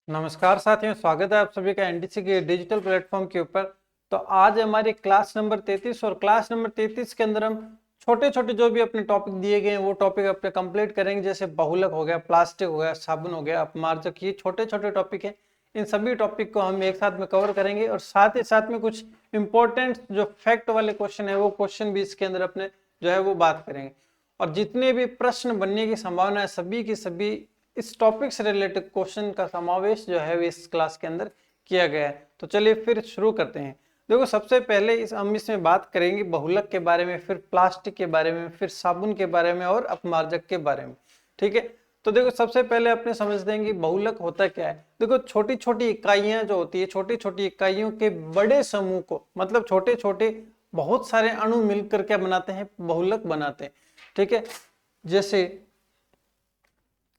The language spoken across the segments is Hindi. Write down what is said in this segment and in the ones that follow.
नमस्कार साथियों, स्वागत है आप सभी का एनडीसी के डिजिटल प्लेटफॉर्म के ऊपर। तो आज हमारी क्लास नंबर 33 और क्लास नंबर 33 के अंदर हम छोटे छोटे जो भी अपने टॉपिक दिए गए हैं वो टॉपिक अपने कंप्लीट करेंगे। जैसे बहुलक हो गया, प्लास्टिक हो गया, साबुन हो गया, अपमार्जक, ये छोटे छोटे टॉपिक हैं। इन सभी टॉपिक को हम एक साथ में कवर करेंगे और साथ ही साथ में कुछ इंपॉर्टेंट जो फैक्ट वाले क्वेश्चन है वो क्वेश्चन भी इसके अंदर अपने जो है वो बात करेंगे। और जितने भी प्रश्न बनने की संभावना है सभी की सभी इस टॉपिक से रिलेटेड क्वेश्चन का समावेश जो है इस क्लास के अंदर किया गया है। तो चलिए फिर शुरू करते हैं। देखो, सबसे पहले हम इसमें बात करेंगे बहुलक के बारे में, फिर प्लास्टिक के बारे में, फिर साबुन के बारे में और अपमार्जक के बारे में। ठीक है, तो देखो सबसे पहले अपने समझ देंगे बहुलक होता क्या है। देखो, छोटी छोटी इकाइयां जो होती है, छोटी छोटी इकाइयों के बड़े समूह को, मतलब छोटे छोटे बहुत सारे अणु मिलकर क्या बनाते हैं, बहुलक बनाते हैं। ठीक है, जैसे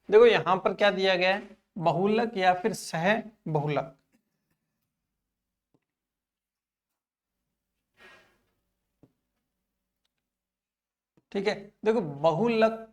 देखो यहां पर क्या दिया गया है, बहुलक या फिर सह बहुलक। ठीक है, देखो बहुलक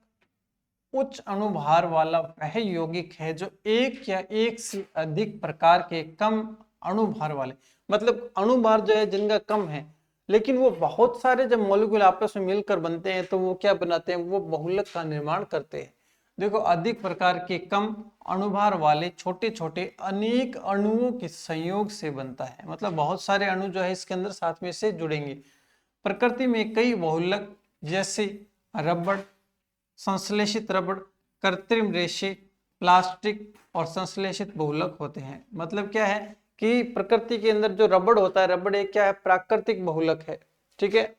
उच्च अणुभार वाला वह यौगिक है जो एक या एक से अधिक प्रकार के कम अणुभार वाले, मतलब अणुभार जो है जिनका कम है, लेकिन वो बहुत सारे जब मॉलिक्यूल आपस में मिलकर बनते हैं तो वो क्या बनाते हैं, वो बहुलक का निर्माण करते हैं। देखो, अधिक प्रकार के कम अणुभार वाले छोटे छोटे अनेक अणुओं के संयोग से बनता है, मतलब बहुत सारे अणु जो है इसके अंदर साथ में से जुड़ेंगे। प्रकृति में कई बहुलक जैसे रबड़, संश्लेषित रबड़, कृत्रिम रेशे, प्लास्टिक और संश्लेषित बहुलक होते हैं। मतलब क्या है कि प्रकृति के अंदर जो रबड़ होता है, रबड़ एक क्या है, प्राकृतिक बहुलक है। ठीक है,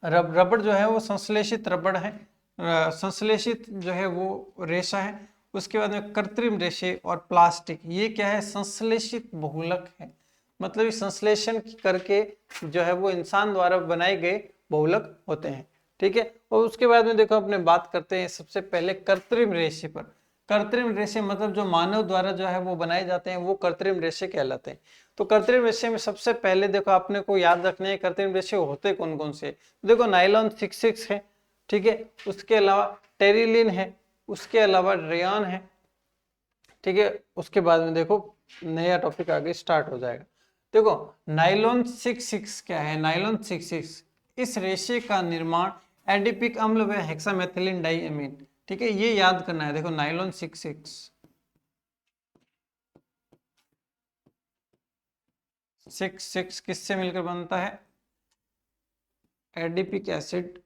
रबड़ जो है वो संश्लेषित रबड़ है, संश्लेषित जो है वो रेशा है। उसके बाद में कृत्रिम रेशे और प्लास्टिक, ये क्या है, संश्लेषित बहुलक है। मतलब इस संश्लेषण करके जो है वो इंसान द्वारा बनाए गए बहुलक होते हैं। ठीक है, और उसके बाद में देखो अपने बात करते हैं सबसे पहले कृत्रिम रेशे पर। कृत्रिम रेशे मतलब जो मानव द्वारा जो है वो बनाए जाते हैं वो कृत्रिम रेशे कहलाते हैं। तो कृत्रिम रेशे में सबसे पहले देखो आपने को याद रखने हैं कृत्रिम रेशे होते कौन कौन से। देखो नाइलॉन 66 है, ठीक है, उसके अलावा टेरिलिन है, उसके अलावा रेयन है। ठीक है, उसके बाद में देखो नया टॉपिक आगे स्टार्ट हो जाएगा। देखो नाइलॉन 66 क्या है, नाइलॉन 66 इस रेशे का निर्माण एडिपिक अम्ल व हेक्सामेथिलीन डाइअमीन, ठीक है, ये याद करना है। देखो नाइलॉन 66 किससे मिलकर बनता है, adipic acid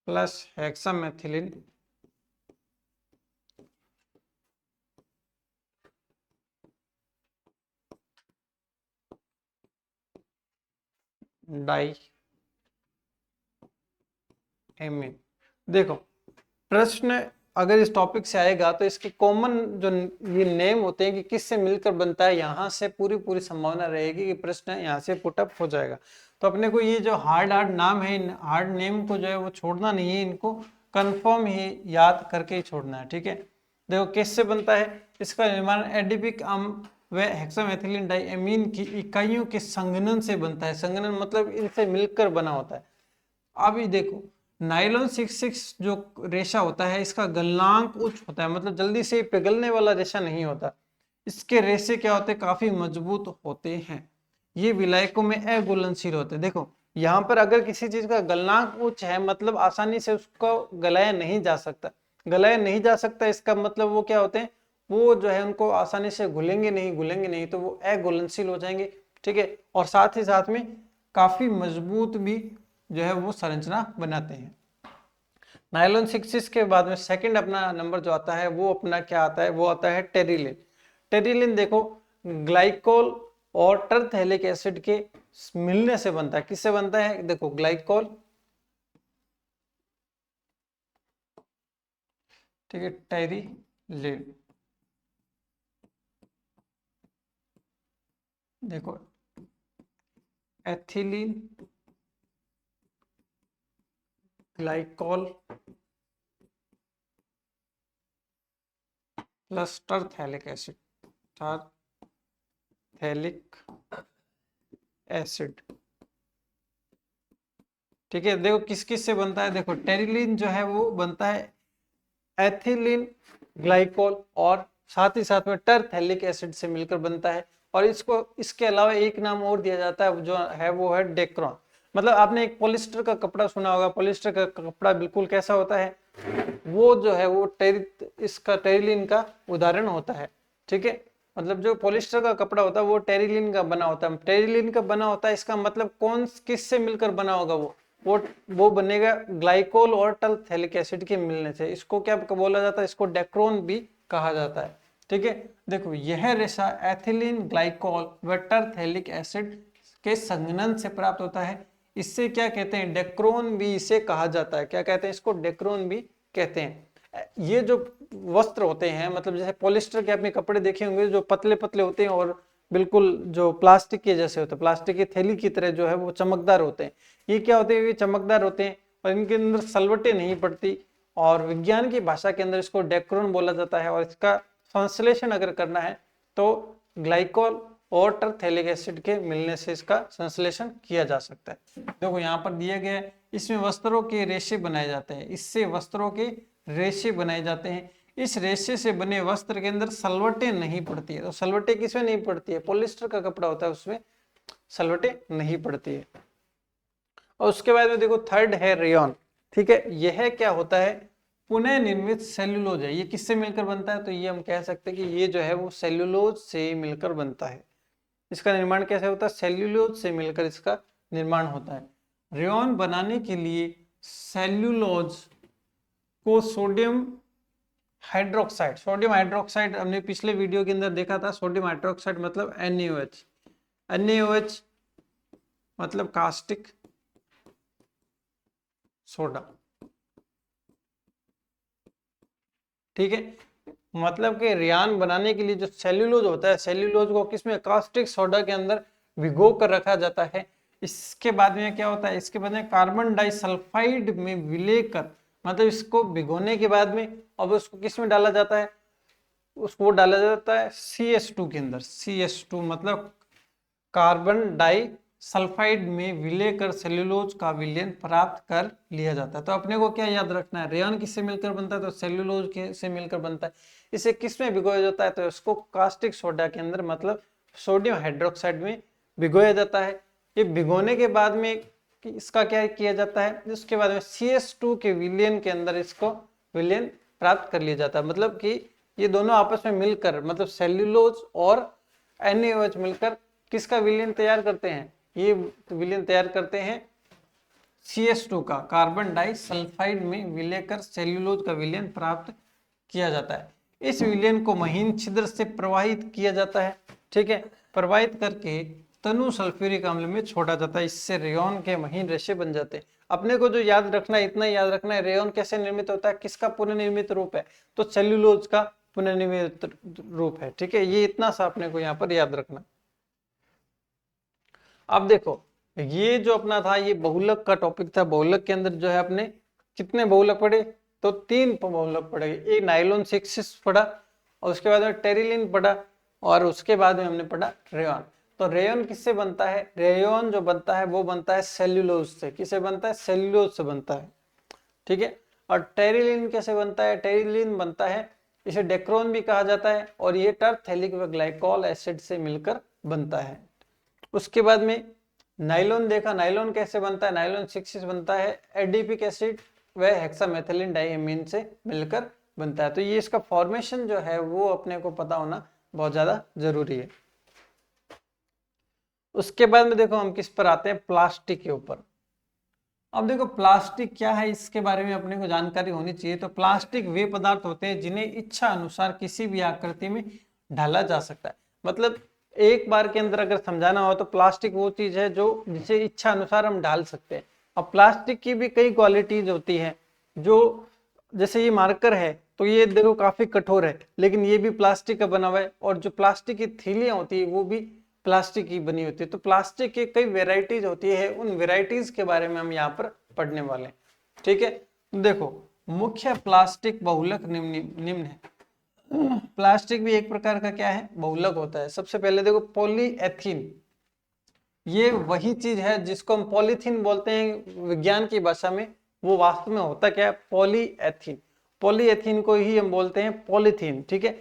plus hexamethylene diamine. देखो प्रश्न अगर इस टॉपिक से आएगा तो इसके कॉमन जो ये नेम होते हैं कि किससे मिलकर बनता है, यहाँ से पूरी पूरी संभावना रहेगी कि प्रश्न यहाँ से पुटअप हो जाएगा। तो अपने को ये जो हार्ड हार्ड नाम है, इन हार्ड नेम को जो है वो छोड़ना नहीं है, इनको कंफर्म ही याद करके ही छोड़ना है। ठीक है, देखो किससे बनता है, इसका निर्माण एडिपिक अम्ल व हेक्सामेथिलीन डाइअमीन की इकाइयों के संघनन से बनता है। संघनन मतलब इनसे मिलकर बना होता है। अभी देखो नाइलॉन 66 जो रेशा होता है इसका गलनांक उच्च होता है, मतलब जल्दी से पिघलने वाला रेशा नहीं होता। इसके रेशे क्या होते हैं, काफी मजबूत होते हैं। ये विलायकों में अघुलनशील होते हैं। देखो यहाँ पर अगर किसी चीज का गलनांक उच्च है मतलब आसानी से उसको गलाया नहीं जा सकता। गलाया नहीं जा सकता इसका मतलब वो क्या होते हैं, वो जो है उनको आसानी से घुलेंगे नहीं तो वो अघुलनशील हो जाएंगे। ठीक है, और साथ ही साथ में काफी मजबूत भी जो है वो संरचना बनाते हैं। नायलॉन 66 के बाद में सेकंड अपना नंबर जो आता है वो अपना क्या आता है, वो आता है टेरिलिन। टेरिलिन देखो ग्लाइकोल और टर्थियोलिक एसिड के मिलने से बनता है। किससे बनता है, देखो ग्लाइकोल, ठीक है, टेरिलिन। देखो ethylene, glycol plus terephthalic acid, terephthalic acid. ठीक है, देखो किस किस से बनता है, देखो टेरिलीन जो है वो बनता है एथिलीन ग्लाइकोल और साथ ही साथ में टरथैलिक एसिड से मिलकर बनता है। और इसको इसके अलावा एक नाम और दिया जाता है जो है वो है डेक्रोन। मतलब आपने एक पॉलिस्टर का कपड़ा सुना होगा, पॉलिस्टर का कपड़ा बिल्कुल कैसा होता है, वो जो है वो इसका टेरिलीन का उदाहरण होता है। ठीक है, मतलब जो पॉलिस्टर का कपड़ा होता है वो टेरिलीन का बना होता है। टेरिलीन का बना होता है, इसका मतलब कौन किस से मिलकर बना होगा, वो बनेगा ग्लाइकोल और टरथैलिक एसिड के मिलने से। इसको क्या बोला जाता है, इसको डेक्रोन भी कहा जाता है। ठीक है, देखो यह रेशा एथिलीन ग्लाइकोल व टरथैलिक एसिड के संघनन से प्राप्त होता है। इससे क्या कहते हैं, डेक्रोन भी इसे कहा जाता है। क्या कहते हैं इसको, डेक्रोन भी कहते हैं। ये जो वस्त्र होते हैं, मतलब जैसे पॉलिस्टर के आपने कपड़े देखे होंगे जो पतले पतले होते हैं और बिल्कुल जो प्लास्टिक के जैसे होते हैं, प्लास्टिक की थैली की तरह जो है वो चमकदार होते हैं। ये क्या होते हैं, ये चमकदार होते हैं और इनके अंदर सलवटें नहीं पड़ती और विज्ञान की भाषा के अंदर इसको डेक्रोन बोला जाता है। और इसका संश्लेषण अगर करना है तो ग्लाइकोल और टरथैलिक एसिड के मिलने से इसका संश्लेषण किया जा सकता है। देखो यहाँ पर दिया गया है, इसमें वस्त्रों के रेशे बनाए जाते हैं, इससे वस्त्रों के रेशे बनाए जाते हैं। इस रेशे से बने वस्त्र के अंदर सलवटें नहीं पड़ती है। तो सलवटें किसमें नहीं पड़ती है, पॉलिस्टर का कपड़ा होता है उसमें सलवटें नहीं पड़ती है। और उसके बाद में देखो थर्ड है रेयॉन। ठीक है, यह क्या होता है, पुनः निर्मित सेल्यूलोज है। ये किससे मिलकर बनता है, तो ये हम कह सकते हैं कि ये जो है वो सेल्यूलोज से मिलकर बनता है। इसका निर्माण कैसे होता है, सेल्यूलोज से मिलकर इसका निर्माण होता है। रेयॉन बनाने के लिए सेल्यूलोज को सोडियम हाइड्रोक्साइड हमने पिछले वीडियो के अंदर देखा था। सोडियम हाइड्रोक्साइड मतलब NaOH, NaOH मतलब कास्टिक सोडा। ठीक है, मतलब कि रेयॉन बनाने के लिए जो सेल्यूलोज होता है, सेल्यूलोज को किसमें, कास्टिक सोडा के अंदर भिगो कर रखा जाता है। इसके बाद में क्या होता है, इसके बाद में कार्बन डाइसल्फाइड में विलेकर, मतलब इसको भिगोने के बाद में अब उसको किस में डाला जाता है, उसको डाला जाता है CH2 के अंदर। CH2 मतलब कार्बन डाई सल्फाइड में विलय कर सेल्यूलोज का विलयन प्राप्त कर लिया जाता है। तो अपने को क्या याद रखना है, रेयॉन किससे मिलकर बनता है, तो सेल्यूलोज के से मिलकर बनता है। इसे किस में भिगोया जाता है, तो इसको कास्टिक सोडा के अंदर मतलब सोडियम हाइड्रोक्साइड में भिगोया जाता है। ये भिगोने के बाद में इसका क्या किया जाता है, उसके बाद में CH2 के विलयन के अंदर इसको विलयन प्राप्त कर लिया जाता है। मतलब कि ये दोनों आपस में मिलकर, मतलब सेल्यूलोज और NaOH मिलकर किसका विलयन तैयार करते हैं, ये विलयन तैयार करते हैं CH2 का, कार्बन डाइसल्फाइड में विलय कर सेल्यूलोज का विलयन प्राप्त किया जाता है। इस विलयन को महीन छिद्र से प्रवाहित किया जाता है। ठीक है, प्रवाहित करके तनु सल्फ्यूरिक अम्ल में छोड़ा जाता है। इससे रेयॉन के महीन रेशे बन जाते हैं। अपने को जो याद रखना है, इतना याद रखना है, रेयॉन कैसे निर्मित होता है, किसका पुनर्निर्मित रूप है, तो सेल्यूलोज का पुनर्निर्मित रूप है। ठीक है, ये इतना सा अपने को यहाँ पर याद रखना। अब देखो ये जो अपना था ये बहुलक का टॉपिक था। बहुलक के अंदर जो है अपने कितने बहुलक पढ़े, तो 3 बहुलक पढ़े। एक नाइलॉन 6 पढ़ा और उसके बाद में टेरिलीन पढ़ा और उसके बाद में हमने पढ़ा रेयॉन। तो रेयॉन किससे बनता है, रेयॉन जो बनता है वो बनता है सेल्यूलोज से। किससे बनता है, सेल्यूलोज से बनता है। ठीक है, और टेरिलीन कैसे बनता है, टेरिलीन बनता है, इसे डेक्रोन भी कहा जाता है और ये टरथैलिक व ग्लाइकोल एसिड से मिलकर बनता है। उसके बाद में नाइलॉन देखा, नाइलॉन कैसे बनता है, नाइलॉन 6 बनता है एडिपिक एसिड व हेक्सामेथिलीन डाइएमीन से मिलकर बनता है। तो ये इसका फॉर्मेशन जो है वो अपने को पता होना बहुत ज्यादा जरूरी है। उसके बाद में देखो हम किस पर आते हैं, प्लास्टिक के ऊपर। अब देखो प्लास्टिक क्या है, इसके बारे में अपने को जानकारी होनी चाहिए। तो प्लास्टिक वे पदार्थ होते हैं जिन्हें इच्छा अनुसार किसी भी आकृति में ढाला जा सकता है। मतलब एक बार के अंदर अगर समझाना हो तो प्लास्टिक वो चीज है जो जिसे इच्छा अनुसार हम ढाल सकते हैं। अब प्लास्टिक की भी कई क्वालिटीज होती है, जो जैसे ये मार्कर है तो ये देखो काफी कठोर है लेकिन ये भी प्लास्टिक का बना हुआ है, और जो प्लास्टिक की थैलियां होती है वो भी प्लास्टिक की बनी होती है। तो प्लास्टिक की कई वेराइटीज होती है, उन वेराइटीज के बारे में हम यहाँ पर पढ़ने वाले हैं। ठीक है, देखो मुख्य प्लास्टिक बहुलक निम्न है। प्लास्टिक भी एक प्रकार का क्या है, बहुलक होता है। सबसे पहले देखो पॉलीएथीन, ये वही चीज है जिसको हम पॉलीथीन बोलते हैं विज्ञान की भाषा में। वो वास्तव में होता क्या है, पॉलीएथीन। पॉलीएथीन को ही हम बोलते हैं पॉलीथीन, ठीक है।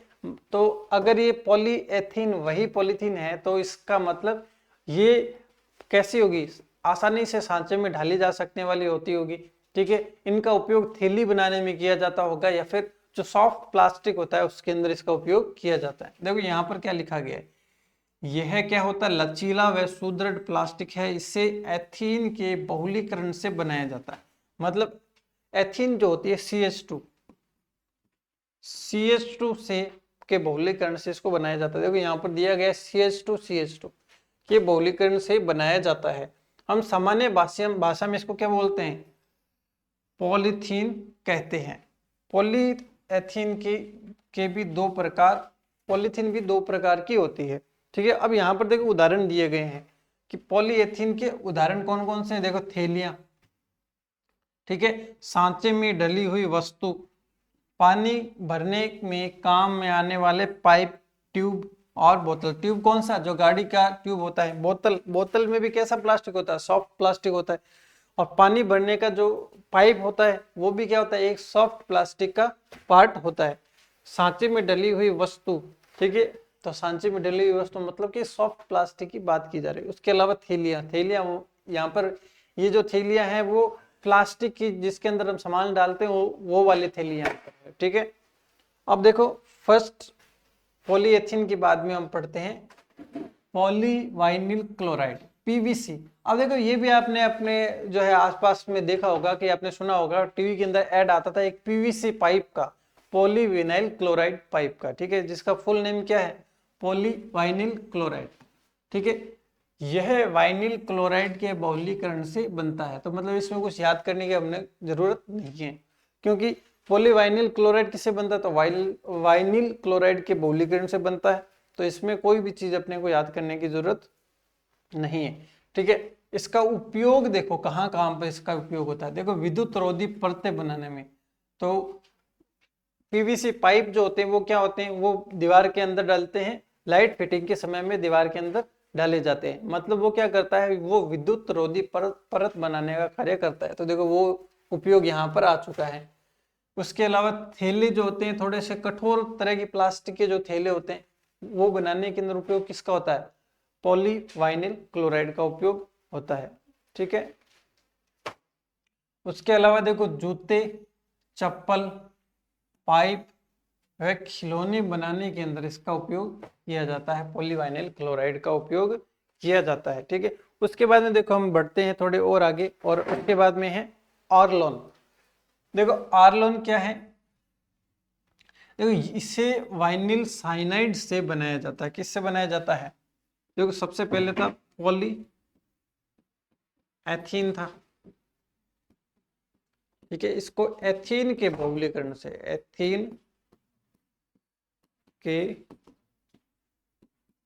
तो अगर ये पॉलीएथीन वही पॉलीथीन है तो इसका मतलब ये कैसी होगी, आसानी से सांचे में ढाली जा सकने वाली होती होगी, ठीक है। इनका उपयोग थैली बनाने में किया जाता होगा या फिर जो सॉफ्ट प्लास्टिक होता है उसके अंदर इसका उपयोग किया जाता है। देखो यहाँ पर क्या लिखा गया है, यह क्या होता है, लचीला व सुदृढ़ प्लास्टिक है, इसे एथीन के बहुलीकरण से बनाया जाता है। मतलब एथीन जो होती है CH2 से के बहुलीकरण से इसको बनाया जाता है। देखो यहाँ पर दिया गया CH2 के बहुलीकरण से बनाया जाता है। हम सामान्य भाषा में इसको क्या बोलते हैं, पॉलीथीन कहते हैं। पॉलीएथीन के भी दो प्रकार, पॉलीथीन भी दो प्रकार की होती है, ठीक है। अब यहाँ पर देखो उदाहरण दिए गए हैं कि पॉलीएथीन के उदाहरण कौन कौन से हैं। देखो थैलियां, ठीक है, सांचे में डली हुई वस्तु, पानी भरने में काम में आने वाले पाइप, ट्यूब और बोतल। ट्यूब कौन सा, जो गाड़ी का ट्यूब होता है। बोतल में भी कैसा प्लास्टिक होता है, सॉफ्ट प्लास्टिक होता है। और पानी भरने का जो पाइप होता है वो भी क्या होता है, एक सॉफ्ट प्लास्टिक का पार्ट होता है। सांचे में डली हुई वस्तु, ठीक है, तो सांचे में डली हुई वस्तु मतलब कि सॉफ्ट प्लास्टिक की बात की जा रही है। उसके अलावा थैलियां यहाँ पर ये जो थैलियां हैं वो प्लास्टिक की, जिसके अंदर हम सामान डालते हैं वो वाली थैलियां, ठीक है। अब देखो फर्स्ट पॉलीएथीन के बाद में हम पढ़ते हैं पॉलीवाइनिल क्लोराइड, PVC। अब देखो ये भी आपने अपने जो है आसपास में देखा होगा कि आपने सुना होगा, टीवी के अंदर ऐड आता था एक PVC पाइप का, पॉलीविनाइल क्लोराइड पाइप का, ठीक है, जिसका फुल नेम क्या है, पॉलीवाइनिल क्लोराइड, ठीक है। यह वाइनिल क्लोराइड के बहुलीकरण से बनता है। तो मतलब इसमें कुछ याद करने की हमने जरूरत नहीं है, क्योंकि पॉलीवाइनिल क्लोराइड किससे बनता है, तो वाइनिल क्लोराइड के बहुलीकरण से बनता है। तो इसमें कोई भी चीज अपने को याद करने की जरूरत नहीं है, ठीक है। इसका उपयोग देखो कहाँ कहाँ पर इसका उपयोग होता है। देखो विद्युत रोधी परतें बनाने में, तो PVC पाइप जो होते हैं वो क्या होते हैं, वो दीवार के अंदर डालते हैं, लाइट फिटिंग के समय में दीवार के अंदर डाले जाते हैं। मतलब वो क्या करता है, वो विद्युत रोधी परत बनाने का कार्य करता है। तो देखो वो उपयोग यहाँ पर आ चुका है। उसके अलावा थैले जो होते हैं, थोड़े से कठोर तरह की प्लास्टिक के जो थैले होते हैं, वो बनाने के अंदर उपयोग किसका होता है, पॉलीवाइनिल क्लोराइड का उपयोग होता है, ठीक है। उसके अलावा देखो जूते, चप्पल, पाइप व खिलौने बनाने के अंदर इसका उपयोग किया जाता है, पॉलीवाइनिल क्लोराइड का उपयोग किया जाता है, ठीक है। उसके बाद में देखो हम बढ़ते हैं थोड़े और आगे, और उसके बाद में है ऑर्लोन। देखो ऑर्लोन क्या है, देखो इसे वाइनिल साइनाइड से बनाया जाता है। किससे बनाया जाता है, देखो सबसे पहले था पॉली एथीन था, ठीक है। इसको एथीन के बहुलीकरण से, एथीन के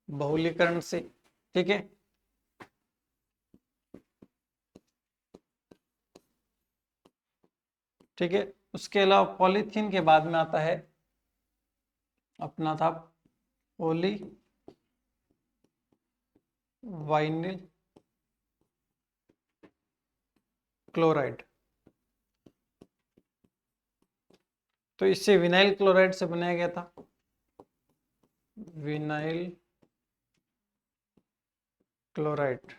बहुलीकरण से, ठीक है। ठीक है, उसके अलावा पॉलीथीन के बाद में आता है अपना था पॉली वाइनिल क्लोराइड। तो इससे विनाइल क्लोराइड से बनाया गया था, विनाइल क्लोराइड।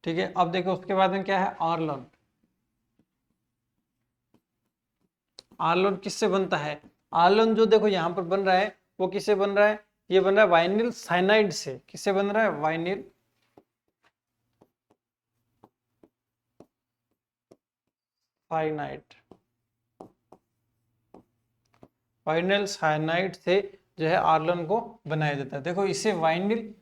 ठीक है, अब देखो उसके बाद में क्या है, ऑर्लोन। ऑर्लोन किससे बनता है, ऑर्लोन जो देखो यहाँ पर बन रहा है वो किससे बन रहा है, ये बन रहा है वाइनिल साइनाइड से। किससे बन रहा है, वाइनिल साइनाइड, वाइनिल साइनाइड से जो है ऑर्लोन को बनाया जाता है। देखो इसे वाइनिल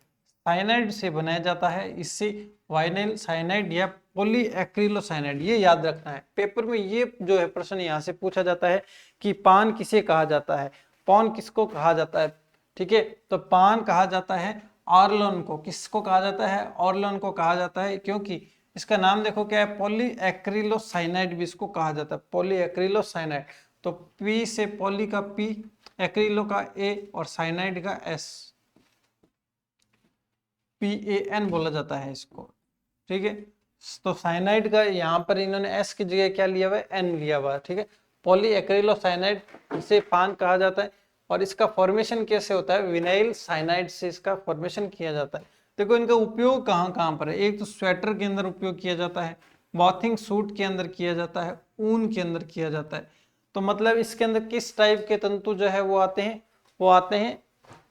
साइनाइड से बनाया जाता है, इससे वाइनिल साइनाइड या पॉलीएक्रिलोसाइनाइड, ये याद रखना है। पेपर में ये जो है प्रश्न यहाँ से पूछा जाता है कि पान किसे कहा जाता है, पान किसको कहा जाता है, ठीक है। तो पान कहा जाता है ऑर्लोन को। किसको कहा जाता है, ऑर्लोन को कहा जाता है, क्योंकि इसका नाम देखो क्या है, पॉलीएक्रिलोसाइनाइड भी इसको कहा जाता है, पॉलीएक्रिलोसाइनाइड। तो पी से पॉली का पी, एक्रिलो का ए और साइनाइड का एस, PAN बोला जाता है इसको, ठीक है। तो साइनाइड का यहाँ पर इन्होंने एस की जगह क्या लिया हुआ है, एन लिया हुआ है, ठीक है। पॉलीएक्रिलोसाइनाइड, इसे पान कहा जाता है। और इसका फॉर्मेशन कैसे होता है, विनाइल साइनाइड से इसका फॉर्मेशन किया जाता है। देखो इनका उपयोग कहाँ कहाँ पर है, एक तो स्वेटर के अंदर उपयोग किया जाता है, बॉथिंग सूट के अंदर किया जाता है, ऊन के अंदर किया जाता है। तो मतलब इसके अंदर किस टाइप के तंतु जो है वो आते हैं, वो आते हैं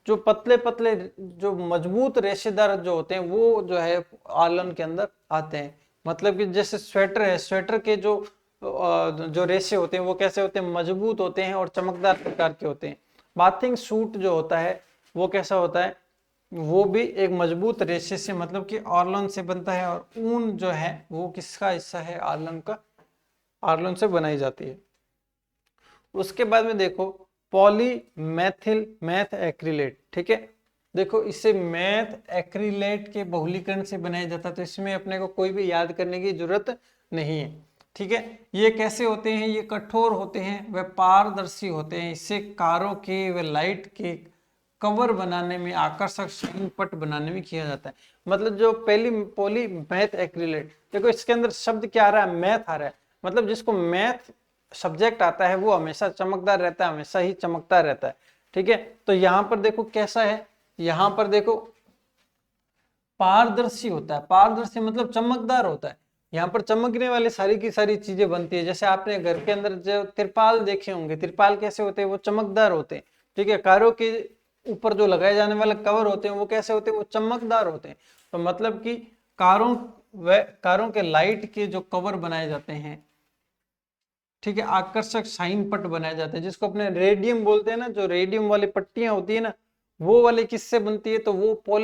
जो पतले पतले जो मजबूत रेशेदार जो होते हैं वो जो है आलन के अंदर आते हैं। मतलब कि जैसे स्वेटर है, स्वेटर के जो रेशे होते हैं वो कैसे होते हैं, मजबूत होते हैं और चमकदार प्रकार के होते हैं। बाथिंग सूट जो होता है वो कैसा होता है, वो भी एक मजबूत रेशे से मतलब कि आर्लन से बनता है। और ऊन जो है वो किसका हिस्सा है, आर्लन का, आर्लन से बनाई जाती है। उसके बाद में देखो पॉलीमेथिल मैथ एक्रिलेट, ठीक है। देखो इसे मैथ एक्रिलेट के बहुलीकरण से बनाया जाता है, तो इसमें अपने को कोई भी याद करने की जरूरत नहीं है, ठीक है। ये कैसे होते हैं, ये कठोर होते हैं, वे पारदर्शी होते हैं, इससे कारों के व लाइट के कवर बनाने में, आकर्षक शाइन पट बनाने में किया जाता है। मतलब जो पहली पॉली मैथ एक्रिलेट, देखो इसके अंदर शब्द क्या आ रहा है, मैथ आ रहा है। मतलब जिसको मैथ सब्जेक्ट आता है वो हमेशा चमकदार रहता है, हमेशा ही चमकता रहता है, ठीक है। तो यहाँ पर देखो कैसा है, यहाँ पर देखो पारदर्शी होता है, पारदर्शी मतलब चमकदार होता है। यहाँ पर चमकने वाली सारी की सारी चीजें बनती है। जैसे आपने घर के अंदर जो तिरपाल देखे होंगे, तिरपाल कैसे होते हैं, वो चमकदार होते हैं, ठीक है। कारों के ऊपर जो लगाए जाने वाले कवर होते हैं वो कैसे होते हैं, वो चमकदार होते हैं। तो मतलब कि कारों के लाइट के जो कवर बनाए जाते हैं, ठीक है, आकर्षक शाइन पट बनाए जाते हैं, जिसको अपने रेडियम बोलते हैं ना, जो रेडियम वाली पट्टियां होती है ना, वो वाली किससे बनती है, तो वो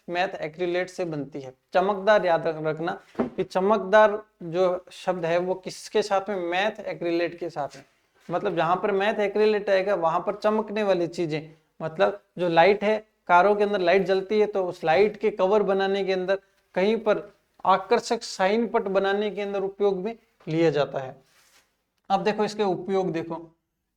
मैथ एक्रिलेट से बनती है। चमकदार याद रखना कि चमकदार जो शब्द है वो किसके साथ में, मैथ एक्रिलेट के साथ में। मतलब जहां पर मैथ एक्रिलेट आएगा वहां पर चमकने वाली चीजें, मतलब जो लाइट है, कारों के अंदर लाइट जलती है तो उस लाइट के कवर बनाने के अंदर, कहीं पर आकर्षक शाइन पट बनाने के अंदर उपयोग में लिया जाता है। अब देखो इसके उपयोग देखो,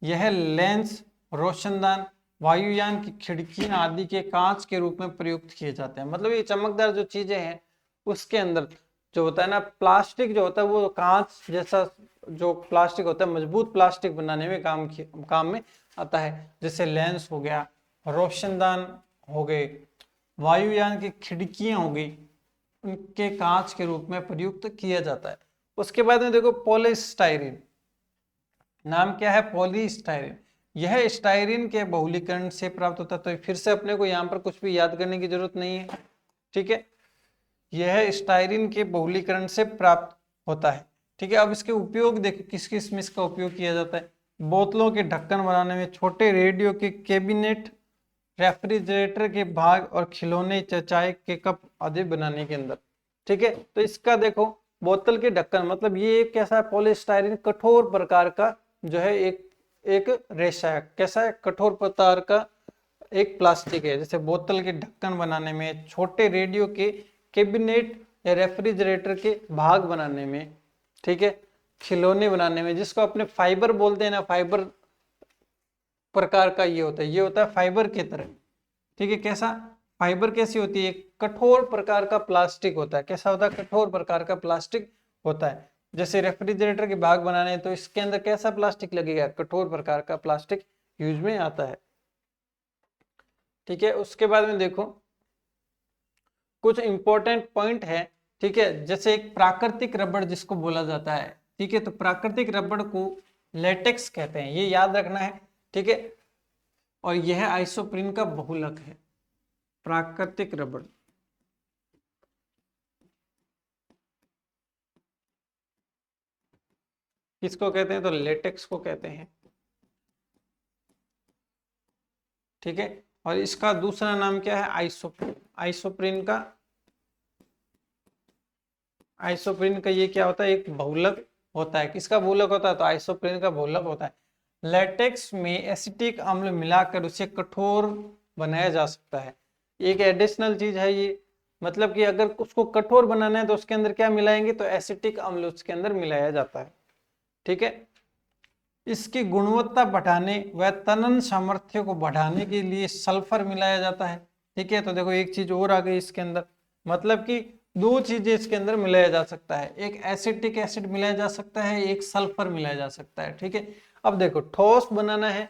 यह लेंस, रोशनदान, वायुयान की खिड़कियां आदि के कांच के रूप में प्रयुक्त किए जाते हैं। मतलब ये चमकदार जो चीजें हैं उसके अंदर जो होता है ना, प्लास्टिक जो होता है वो कांच जैसा जो प्लास्टिक होता है, मजबूत प्लास्टिक बनाने में काम में आता है। जैसे लेंस हो गया, रोशनदान हो गए, वायुयान की खिड़कियां हो गई, उनके कांच के रूप में प्रयुक्त किया जाता है। उसके बाद में देखो पॉलीस्टाइरीन, नाम क्या है, पॉलीस्टाइरीन। यह स्टाइरीन के बहुलीकरण से प्राप्त होता है। तो फिर से अपने को यहाँ पर कुछ भी याद करने की जरूरत नहीं है, ठीक है। यह स्टाइरीन के बहुलीकरण से प्राप्त होता है, ठीक है। अब इसके उपयोग देखो, किस किस में इसका उपयोग किया जाता है। बोतलों के ढक्कन बनाने में, छोटे रेडियो के कैबिनेट, रेफ्रिजरेटर के भाग और खिलौने, चाय के कप आदि बनाने के अंदर, ठीक है। तो इसका देखो बोतल के ढक्कन, मतलब ये एक कैसा है, पॉलीस्टाइरीन कठोर प्रकार का जो है एक रेशा है। कैसा है, कठोर प्रकार का एक प्लास्टिक है। जैसे बोतल के ढक्कन बनाने में, छोटे रेडियो के कैबिनेट या रेफ्रिजरेटर के भाग बनाने में, ठीक है, खिलौने बनाने में, जिसको अपने फाइबर बोलते हैं ना, फाइबर प्रकार का ये होता है फाइबर की तरह, ठीक है। कैसा, फाइबर कैसी होती है, कठोर प्रकार का प्लास्टिक होता है। कैसा होता है, कठोर प्रकार का प्लास्टिक होता है। जैसे रेफ्रिजरेटर के भाग बनाने हैं तो इसके अंदर कैसा प्लास्टिक लगेगा, कठोर प्रकार का प्लास्टिक यूज में आता है, ठीक है। उसके बाद में देखो कुछ इंपॉर्टेंट पॉइंट है, ठीक है। जैसे एक प्राकृतिक रबड़ जिसको बोला जाता है, ठीक है। तो प्राकृतिक रबड़ को लेटेक्स कहते हैं, ये याद रखना है, ठीक है। और यह आइसोप्रीन का बहुलक है, प्राकृतिक रबड़। किसको कहते हैं, तो लेटेक्स को कहते हैं, ठीक है। और इसका दूसरा नाम क्या है, आइसोप्रीन। आइसोप्रीन का ये क्या होता है, एक बहुलक होता है। किसका बहुलक होता है, तो आइसोप्रीन का बहुलक होता है। लेटेक्स में एसिटिक अम्ल मिलाकर उसे कठोर बनाया जा सकता है। एक एडिशनल चीज है ये, मतलब कि अगर उसको कठोर बनाना है तो उसके अंदर क्या मिलाएंगे, तो एसिटिक अम्ल उसके अंदर मिलाया जाता है। ठीक है, इसकी गुणवत्ता बढ़ाने व तनन सामर्थ्य को बढ़ाने के लिए सल्फर मिलाया जाता है। ठीक है, तो देखो एक चीज और आ गई इसके अंदर, मतलब कि दो चीजें इसके अंदर मिलाया जा सकता है, एक एसिटिक एसिड मिलाया जा सकता है, एक सल्फर मिलाया जा सकता है। ठीक है, अब देखो ठोस बनाना है,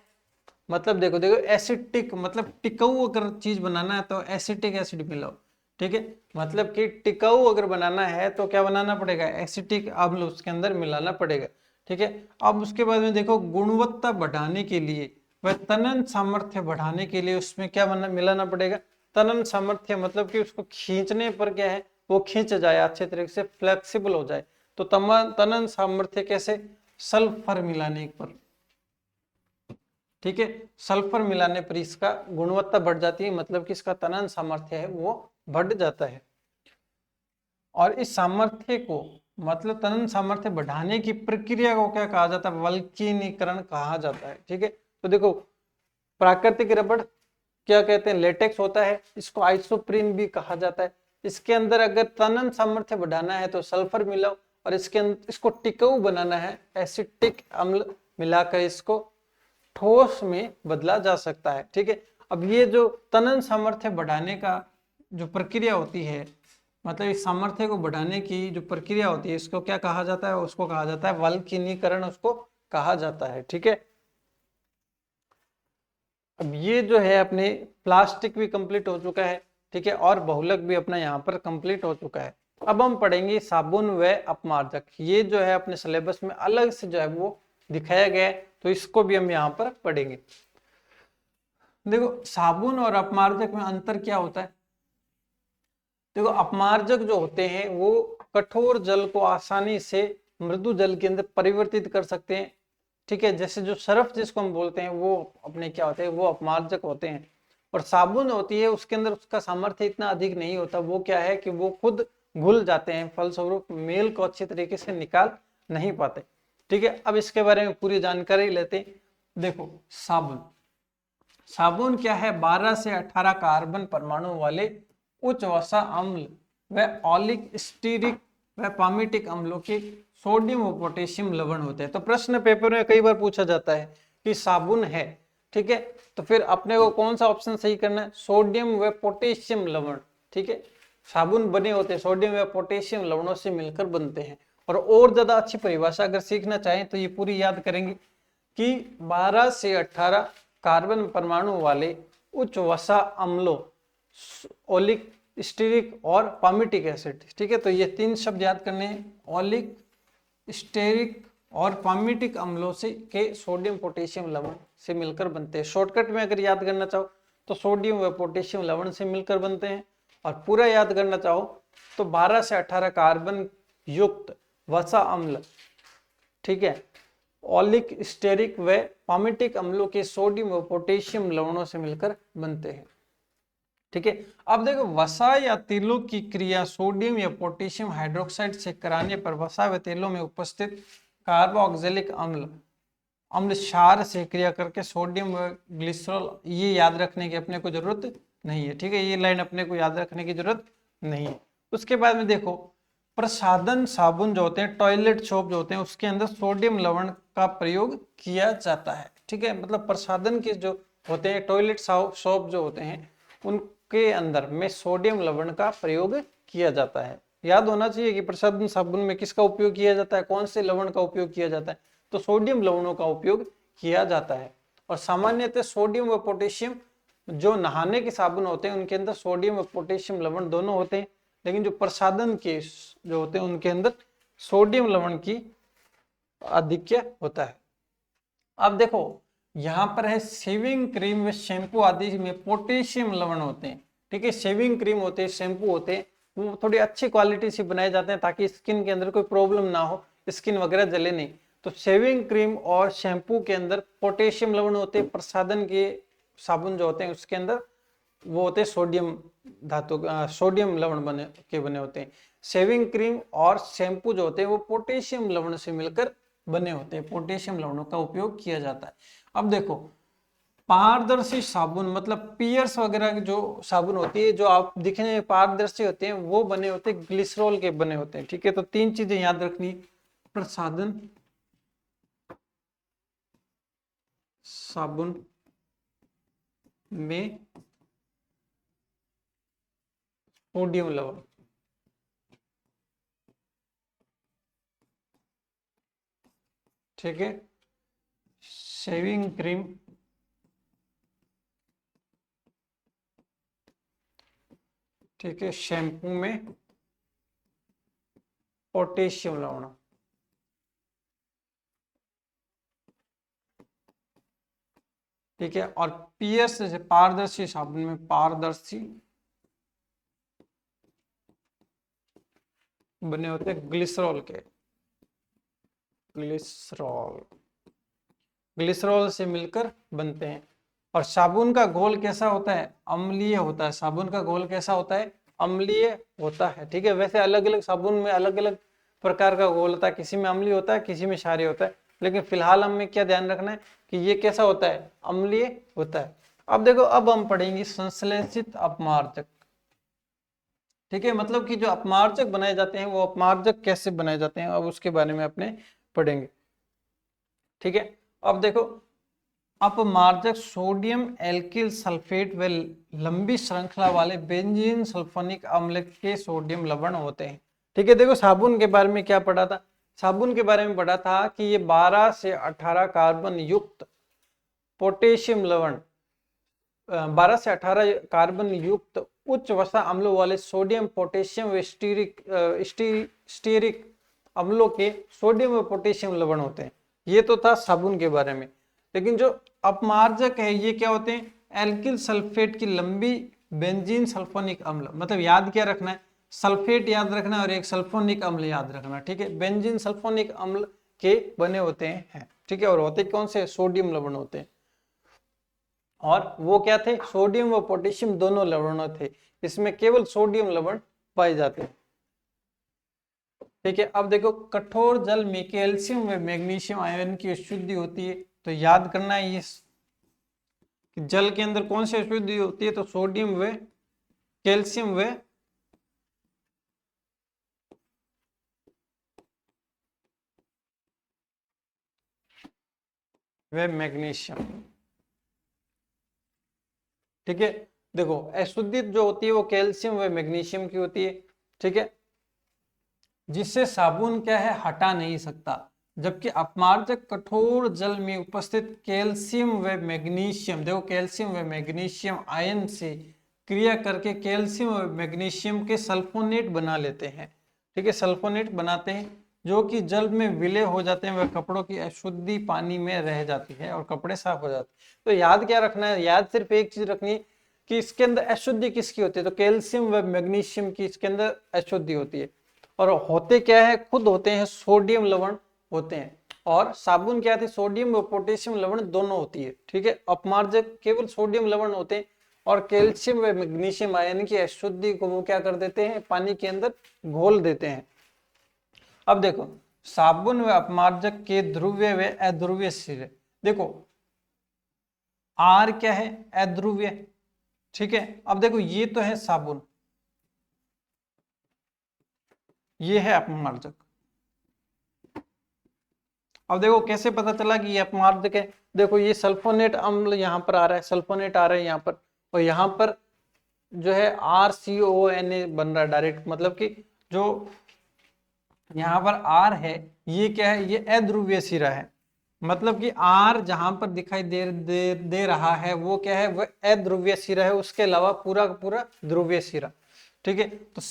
मतलब देखो देखो एसिटिक मतलब टिकाऊ अगर चीज बनाना है तो एसिटिक एसिड मिलाओ। ठीक है, मतलब कि टिकाऊ अगर बनाना है तो क्या बनाना पड़ेगा, एसिटिक अम्ल उसके अंदर मिलाना पड़ेगा। ठीक है, अब उसके बाद में देखो गुणवत्ता बढ़ाने के लिए वह तनन सामर्थ्य बढ़ाने के लिए उसमें क्या मिलाना पड़ेगा, तनन सामर्थ्य मतलब कि उसको खींचने पर क्या है, वो खींच जाए अच्छे तरीके से, फ्लेक्सिबल हो जाए। तो तनन सामर्थ्य कैसे, सल्फर मिलाने पर। ठीक है, सल्फर मिलाने पर इसका गुणवत्ता बढ़ जाती है, मतलब कि इसका तनन सामर्थ्य है वो बढ़ जाता है। और इस सामर्थ्य को मतलब तनन सामर्थ्य बढ़ाने की प्रक्रिया को क्या कहा जाता है, वल्कनीकरण कहा जाता है। ठीक है, तो देखो प्राकृतिक रबड़ क्या कहते हैं, लेटेक्स होता है, इसको आइसोप्रीन भी कहा जाता है। इसके अंदर अगर तनन सामर्थ्य बढ़ाना है तो सल्फर मिलाओ, और इसके अंदर इसको टिकाऊ बनाना है, एसिटिक अम्ल मिलाकर इसको ठोस में बदला जा सकता है। ठीक है, अब ये जो तनन सामर्थ्य बढ़ाने का जो प्रक्रिया होती है, मतलब इस सामर्थ्य को बढ़ाने की जो प्रक्रिया होती है, इसको क्या कहा जाता है, उसको कहा जाता है वल्कनीकरण, उसको कहा जाता है। ठीक है, अब ये जो है अपने प्लास्टिक भी कंप्लीट हो चुका है। ठीक है, और बहुलक भी अपना यहाँ पर कंप्लीट हो चुका है। अब हम पढ़ेंगे साबुन व अपमार्जक, ये जो है अपने सिलेबस में अलग से जो है वो दिखाया गया है, तो इसको भी हम यहाँ पर पढ़ेंगे। देखो साबुन और अपमार्जक में अंतर क्या होता है, देखो अपमार्जक जो होते हैं वो कठोर जल को आसानी से मृदु जल के अंदर परिवर्तित कर सकते हैं। ठीक है, जैसे जो सरफ जिसको हम बोलते हैं वो अपने क्या होते हैं, वो अपमार्जक होते हैं। और साबुन होती है उसके अंदर उसका सामर्थ्य इतना अधिक नहीं होता, वो क्या है कि वो खुद घुल जाते हैं, फलस्वरूप मेल को अच्छे तरीके से निकाल नहीं पाते। ठीक है, अब इसके बारे में पूरी जानकारी लेते हैं। देखो साबुन, साबुन क्या है, 12 से 18 कार्बन परमाणु वाले उच्च वसा अम्ल व ऑलिक स्टीरिक व पामिटिक अम्लों के सोडियम व पोटेशियम लवण होते हैं। तो प्रश्न पेपर में कई बार पूछा जाता है कि साबुन है, ठीक है, तो फिर अपने को कौन सा ऑप्शन सही करना है, सोडियम व पोटेशियम लवण। ठीक है, साबुन बने होते हैं सोडियम व पोटेशियम लवणों से मिलकर बनते हैं। और ज्यादा अच्छी परिभाषा अगर सीखना चाहें तो ये पूरी याद करेंगे कि 12 से 18 कार्बन परमाणु वाले उच्च वसा अम्लों, ओलिक स्टेरिक और पामिटिक एसिड। ठीक है, तो ये तीन शब्द याद करने हैं, ओलिक स्टेरिक और पामिटिक अम्लों से के सोडियम पोटेशियम लवण से मिलकर बनते हैं। शॉर्टकट में अगर याद करना चाहो तो सोडियम व पोटेशियम लवण से मिलकर बनते हैं, और पूरा याद करना चाहो तो 12 से 18 कार्बन युक्त वसा अम्ल, ठीक है, ओलिक स्टेरिक व पामिटिक अम्लों के सोडियम व पोटेशियम लवणों से मिलकर बनते हैं। ठीक है, अब देखो वसा या तेलों की क्रिया सोडियम या पोटेशियम हाइड्रोक्साइड से कराने पर वसा व तेलों में उपस्थित कार्बोक्सिलिक अम्ल अम्ल क्षार से क्रिया करके सोडियम व ग्लिसरॉल, ये याद रखने की अपने को जरूरत नहीं है। ठीक है, ये लाइन अपने को याद रखने की जरूरत नहीं है। उसके बाद में देखो प्रसाधन साबुन जो होते हैं, टॉयलेट सोप जो होते हैं, उसके अंदर सोडियम लवण का प्रयोग किया जाता है। ठीक है, मतलब प्रसाधन के जो होते हैं, टॉयलेट सोप जो होते हैं, उनके अंदर में सोडियम लवण का प्रयोग किया जाता है। याद होना चाहिए कि प्रसाधन साबुन में किसका उपयोग किया जाता है, कौन से लवण का उपयोग किया जाता है, तो सोडियम लवणों का उपयोग किया जाता है। और सामान्यतः सोडियम व पोटेशियम जो नहाने के साबुन होते हैं उनके अंदर सोडियम व पोटेशियम लवण दोनों होते हैं, लेकिन जो प्रसाधन के जो होते हैं उनके अंदर सोडियम लवण की आधिक्य होता है। अब देखो यहाँ पर है शेविंग क्रीम व शैम्पू आदि में पोटेशियम लवण होते हैं। ठीक है, शेविंग क्रीम होते हैं, शैम्पू होते हैं, वो थोड़ी अच्छी क्वालिटी से बनाए जाते हैं ताकि स्किन के अंदर कोई प्रॉब्लम ना हो, स्किन वगैरह जले नहीं। तो शेविंग क्रीम और शैम्पू के अंदर पोटेशियम लवण होते हैं। प्रसाधन के साबुन जो होते हैं उसके अंदर वो होते हैं सोडियम धातु, सोडियम लवण बने होते हैं। शेविंग क्रीम और शैम्पू जो होते हैं वो पोटेशियम लवण से मिलकर बने होते हैं, पोटेशियम लवणों का उपयोग किया जाता है। अब देखो पारदर्शी साबुन मतलब पियर्स वगैरह की जो साबुन होती है जो आप दिखने में पारदर्शी होते हैं वो बने होते हैं ग्लिसरॉल के बने होते हैं। ठीक है, तो तीन चीजें याद रखनी, प्रसाधन साबुन में सोडियम लवण, ठीक है, शेविंग क्रीम ठीक है, शैम्पू में पोटेशियम लवण, ठीक है, और पियर्स जैसे पारदर्शी साबुन में पारदर्शी बने होते हैं ग्लिसरॉल के, ग्लिसरॉल ग्लिसरॉल से मिलकर बनते हैं। और साबुन का घोल कैसा होता है? अम्लीय होता है। साबुन का घोल कैसा होता है? अम्लीय होता है। ठीक है, वैसे अलग अलग साबुन में अलग अलग प्रकार का घोल होता है, किसी में अम्लीय होता है, किसी में क्षारीय होता है, लेकिन फिलहाल हमें क्या ध्यान रखना है कि ये कैसा होता है? अम्लीय होता है। अब देखो, अब हम पढ़ेंगे संश्लेषित अपमार्जक। ठीक है, मतलब कि जो अपमार्जक बनाए जाते हैं वो अपमार्जक कैसे बनाए जाते हैं, अब उसके बारे में अपने पढ़ेंगे। ठीक है, अब देखो, अपमार्जक सोडियम एल्किल सल्फेट व लंबी श्रृंखला वाले बेंजीन सल्फोनिक अम्ल के सोडियम लवण होते हैं। ठीक है, देखो साबुन के बारे में क्या पढ़ा था? साबुन के बारे में पढ़ा था कि ये 12 से 18 कार्बन युक्त पोटेशियम लवण, 12 से 18 कार्बन युक्त उच्च वसा अम्लों वाले सोडियम पोटेशियम व स्टीरिक अम्लों के सोडियम व पोटेशियम लवण होते हैं। ये तो था साबुन के बारे में। लेकिन जो अपमार्जक है ये क्या होते हैं? एल्किल सल्फेट की लंबी बेंजीन सल्फोनिक अम्ल, मतलब याद क्या रखना है? सल्फेट याद रखना है और एक सल्फोनिक अम्ल याद रखना। ठीक है, बेंजीन सल्फोनिक अम्ल के बने होते हैं। ठीक है, और होते कौन से? सोडियम लवण होते हैं। और वो क्या थे? सोडियम व पोटेशियम दोनों लवण थे। इसमें केवल सोडियम लवण पाए जाते हैं। ठीक है, अब देखो, कठोर जल में कैल्शियम व मैग्नीशियम आयन की अशुद्धि होती है, तो याद करना है ये कि जल के अंदर कौन सी अशुद्धि होती है? तो सोडियम व कैल्शियम व मैग्नीशियम। ठीक है, देखो अशुद्धि जो होती है वो कैल्शियम व मैग्नीशियम की होती है। ठीक है, जिससे साबुन क्या है? हटा नहीं सकता। जबकि अपमार्जक कठोर जल में उपस्थित कैल्शियम व मैग्नीशियम, देखो कैल्शियम व मैग्नीशियम आयन से क्रिया करके कैल्शियम व मैग्नीशियम के सल्फोनेट बना लेते हैं। ठीक है, सल्फोनेट बनाते हैं जो कि जल में विलय हो जाते हैं, वह कपड़ों की अशुद्धि पानी में रह जाती है और कपड़े साफ हो जाते हैं। तो याद क्या रखना है? याद सिर्फ एक चीज रखनी है कि इसके अंदर अशुद्धि किसकी होती है? तो कैल्शियम व मैग्नीशियम की इसके अंदर अशुद्धि होती है। और होते क्या है? खुद होते हैं सोडियम लवण होते हैं। और साबुन क्या थी? सोडियम व पोटेशियम लवण दोनों होती है। ठीक है, अपमार्जक केवल सोडियम लवण होते हैं और कैल्शियम व मैग्नीशियम आयन की अशुद्धि को वो क्या कर देते हैं? पानी के अंदर घोल देते हैं। अब देखो, साबुन व अपमार्जक के ध्रुवीय व अध्रुवीय सिरे। देखो आर क्या है? अध्रुवीय। ठीक है, अब देखो ये तो है साबुन, ये है अपमार्जक। अब देखो कैसे पता चला कि ये अपमार्जक है? देखो ये सल्फोनेट अम्ल यहाँ पर आ रहा है, सल्फोनेट आ रहा है यहाँ पर, और यहाँ पर जो है RCONA बन रहा है डायरेक्ट, मतलब कि जो यहाँ पर R है ये क्या है? ये अध्रुवीय सिरा है। मतलब कि R जहां पर दिखाई दे रहा है वो क्या है? वो अध्रुवीय सिरा है, उसके अलावा पूरा का पूरा ध्रुवीय सिरा। ठीक है, तो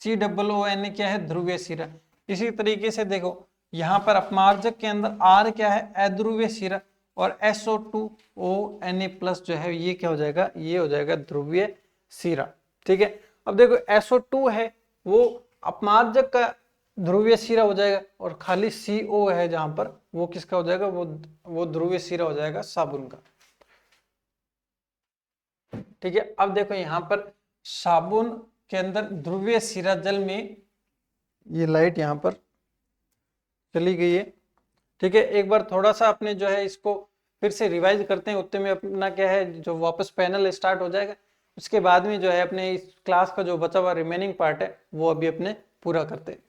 COONA क्या है? ध्रुवीय सिरा। इसी तरीके से देखो यहाँ पर अपमार्जक के अंदर R क्या है? अध्रुवीय सिरा, और SO2ONA प्लस जो है ये क्या हो जाएगा? ये हो जाएगा ध्रुवीय सिरा। ठीक है, अब देखो SO2 है वो अपमार्जक का ध्रुवीय सिरा हो जाएगा, और खाली CO है जहां पर वो किसका हो जाएगा? वो ध्रुवीय सिरा हो जाएगा साबुन का। ठीक है, अब देखो यहाँ पर साबुन के अंदर ध्रुवीय सिरा जल में, ये लाइट यहाँ पर चली गई है। ठीक है, एक बार थोड़ा सा अपने जो है इसको फिर से रिवाइज करते हैं, उतने में अपना क्या है जो वापस पैनल स्टार्ट हो जाएगा। उसके बाद में जो है अपने इस क्लास का जो बचा हुआ रिमेनिंग पार्ट है वो अभी अपने पूरा करते हैं।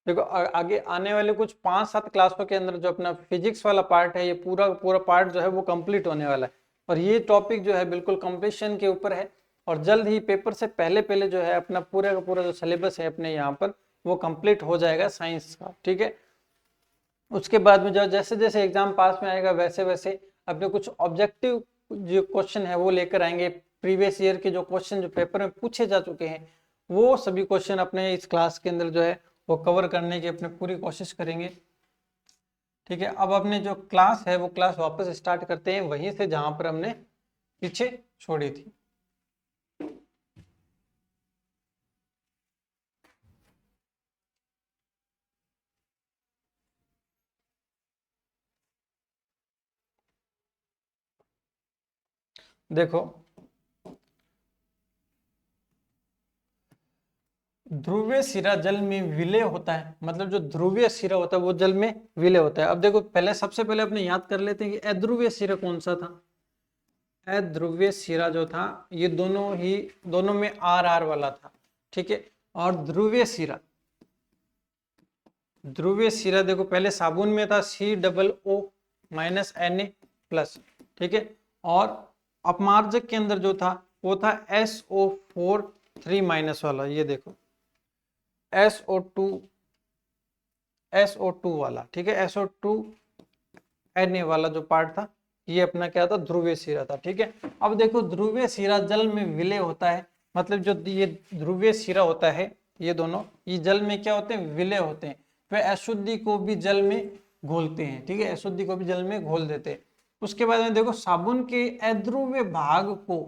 देखो आगे आने वाले कुछ 5-7 क्लासों के अंदर जो अपना फिजिक्स वाला पार्ट है, ये पूरा पूरा पार्ट जो है वो कंप्लीट होने वाला है। और ये टॉपिक जो है बिल्कुल कंप्लीशन के ऊपर है, और जल्द ही पेपर से पहले पहले जो है अपना पूरा का पूरा जो सिलेबस है अपने यहाँ पर वो कंप्लीट हो जाएगा साइंस का। ठीक है, उसके बाद में जो जैसे जैसे एग्जाम पास में आएगा वैसे वैसे अपने कुछ ऑब्जेक्टिव जो क्वेश्चन है वो लेकर आएंगे। प्रीवियस ईयर के जो क्वेश्चन जो पेपर में पूछे जा चुके हैं वो सभी क्वेश्चन अपने इस क्लास के अंदर जो है वो कवर करने की अपने पूरी कोशिश करेंगे। ठीक है, अब अपने जो क्लास है वो क्लास वापस स्टार्ट करते हैं वहीं से जहां पर हमने पीछे छोड़ी थी। देखो ध्रुवीय सिरा जल में विलय होता है, मतलब जो ध्रुवीय सिरा होता है वो जल में विलय होता है। अब देखो पहले सबसे पहले अपने याद कर लेते हैं कि अध्रुवीय सिरा कौन सा था। अध्रुवीय सिरा जो था ये दोनों में आर आर वाला था। ठीक है, और ध्रुवीय सिरा देखो पहले साबुन में था COO -Na+। ठीक है, और अपमार्जक के अंदर जो था वो था SO4 3- वाला। ये देखो SO2 वाला। ठीक है, SO2 Na वाला जो पार्ट था ये अपना क्या था, ध्रुवीय सिरा था। ठीक है, अब देखो ध्रुवीय सिरा जल में विलय होता है, मतलब जो ये ध्रुवीय सिरा होता है ये दोनों ये जल में क्या होते हैं, विलय होते हैं। वे अशुद्धि को भी जल में घोलते हैं। ठीक है, अशुद्धि को भी जल में घोल देते हैं। उसके बाद में देखो साबुन के अध्रुवीय भाग को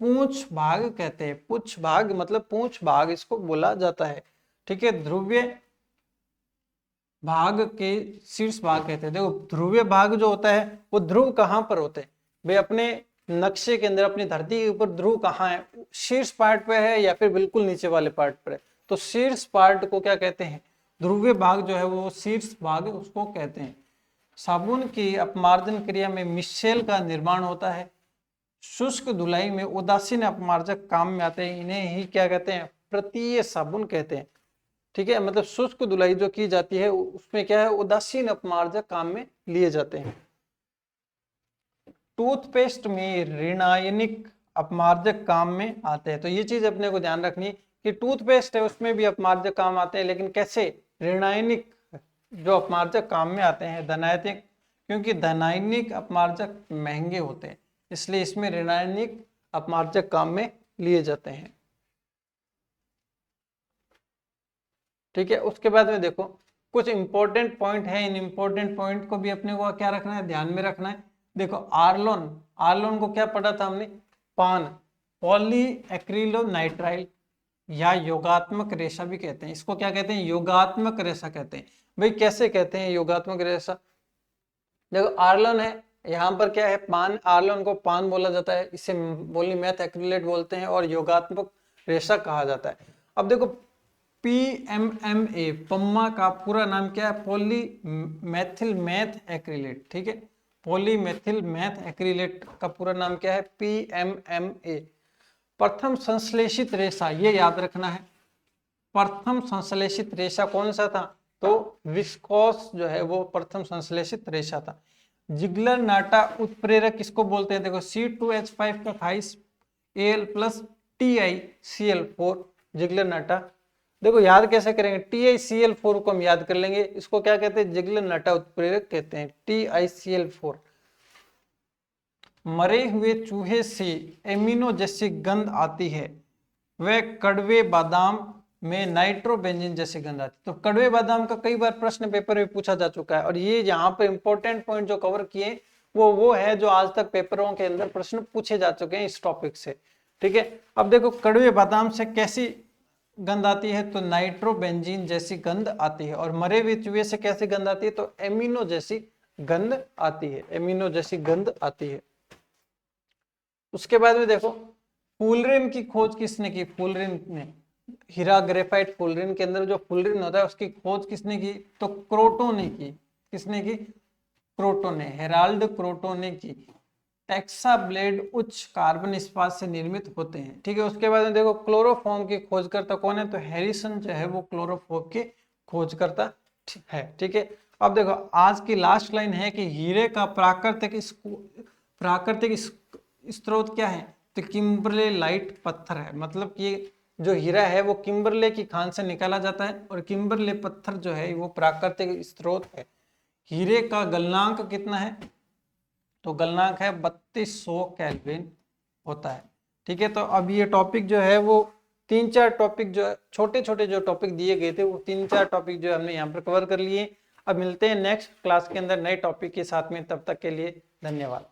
पूंछ भाग कहते हैं। पूंछ भाग मतलब पूंछ भाग इसको बोला जाता है। ठीक है, ध्रुवीय भाग के शीर्ष भाग कहते हैं। देखो ध्रुवीय भाग जो होता है वो ध्रुव कहाँ पर होते हैं भाई, अपने नक्शे के अंदर अपनी धरती के ऊपर ध्रुव कहाँ है, शीर्ष पार्ट पे है या फिर बिल्कुल नीचे वाले पार्ट पर है। तो शीर्ष पार्ट को क्या कहते हैं, ध्रुवीय भाग जो है वो शीर्ष भाग उसको कहते हैं। साबुन की अपमार्जन क्रिया में मिशेल का निर्माण होता है। शुष्क धुलाई में उदासीन अपमार्जक काम में आते हैं, इन्हें ही क्या कहते हैं, प्रतीय साबुन कहते हैं। ठीक है, मतलब शुष्क धुलाई जो की जाती है उसमें क्या है, उदासीन अपमार्जक काम में लिए जाते हैं। टूथपेस्ट में ऋणायनिक अपमार्जक काम में आते हैं। तो ये चीज अपने को ध्यान रखनी कि टूथपेस्ट है उसमें भी अपमार्जक काम आते हैं, लेकिन कैसे, ऋणायनिक जो अपमार्जक काम में आते हैं, धनायनिक, क्योंकि धनायनिक अपमार्जक महंगे होते हैं इसलिए इसमें ऋणायनिक अपमार्जक काम में लिए जाते हैं। ठीक है, उसके बाद में देखो कुछ इंपॉर्टेंट पॉइंट है, इन इंपॉर्टेंट पॉइंट को भी अपने को क्या रखना है, ध्यान में रखना है। देखो आर्लोन को क्या पढ़ा था हमने, पान पॉली एक्रिलोनाइट्राइल या योगात्मक रेशा भी कहते हैं। इसको क्या कहते हैं, योगात्मक रेशा कहते हैं। भाई कैसे कहते हैं योगात्मक रेशा, देखो आर्लोन है, यहाँ पर क्या है पान, आर्लोन को पान बोला जाता है, इसे पॉली मैथ एक्रिलेट बोलते हैं और योगात्मक रेशा कहा जाता है। अब देखो PMMA पम्मा का पूरा नाम क्या है, पॉली मैथिल मैथ एक्रिलेट। ठीक है, पॉली मैथिल मैथ एक्रिलेट का पूरा नाम क्या है, PMMA। प्रथम संश्लेषित रेशा, ये याद रखना है, प्रथम संश्लेषित रेशा कौन सा था, तो विस्कोस जो है वो प्रथम संश्लेषित रेशा था। जिगलर नाटा उत्प्रेरक किसको बोलते हैं, देखो C2H5 का 28 Al+ TiCl4 जिगलर नाटा। देखो याद कैसे करेंगे, TiCl4 को हम याद कर लेंगे, इसको क्या कहते हैं, जिगलर नाटा उत्प्रेरक कहते हैं, TiCl4। मरे हुए चूहे से एमिनो जैसी गंध आती है, वह कड़वे बादाम में नाइट्रोबेंजीन जैसी गंध आती है। तो कड़वे बादाम का कई बार प्रश्न पेपर में पूछा जा चुका है, और ये यहाँ पे इंपॉर्टेंट पॉइंट जो कवर किए वो है जो आज तक पेपरों के अंदर प्रश्न पूछे जा चुके हैं इस टॉपिक से। ठीक है, अब देखो कड़वे बादाम से कैसी गंध आती है? तो नाइट्रोबेंजीन जैसी गंध आती है। और मरे हुए चूहे से कैसी गंध आती है? तो एमिनो जैसी गंध आती है, एमिनो जैसी गंध आती है। उसके बाद में देखो फुलरिन की खोज किसने की? फुलरिन ने, हीरा ग्रेफाइट फुलरिन के अंदर जो फुलरिन होता है उसकी खोज किसने की? तो क्रोटो ने की। किसने की? क्रोटो ने, हेराल्ड क्रोटो ने की। टेक्सा ब्लेड उच्च कार्बन इस्पात से निर्मित होते हैं। ठीक है, उसके बाद में देखो क्लोरोफॉर्म की खोजकर्ता कौन है? तो हैरिसन जो है वो क्लोरोफॉर्म की खोजकर्ता है। ठीक है, अब देखो आज की लास्ट लाइन है कि हीरे का प्राकृतिक स्रोत क्या है? तो किम्बरले लाइट पत्थर है। मतलब कि जो हीरा है वो किम्बरले की खान से निकाला जाता है और किम्बरले पत्थर जो है वो प्राकृतिक स्रोत है। हीरे का गलनांक कितना है? तो गलनांक है 3200 केल्विन होता है। ठीक है, तो अब ये टॉपिक जो है वो 3-4 टॉपिक जो छोटे छोटे जो टॉपिक दिए गए थे वो 3-4 टॉपिक जो हमने यहाँ पर कवर कर लिए। अब मिलते हैं नेक्स्ट क्लास के अंदर नए टॉपिक के साथ में, तब तक के लिए धन्यवाद।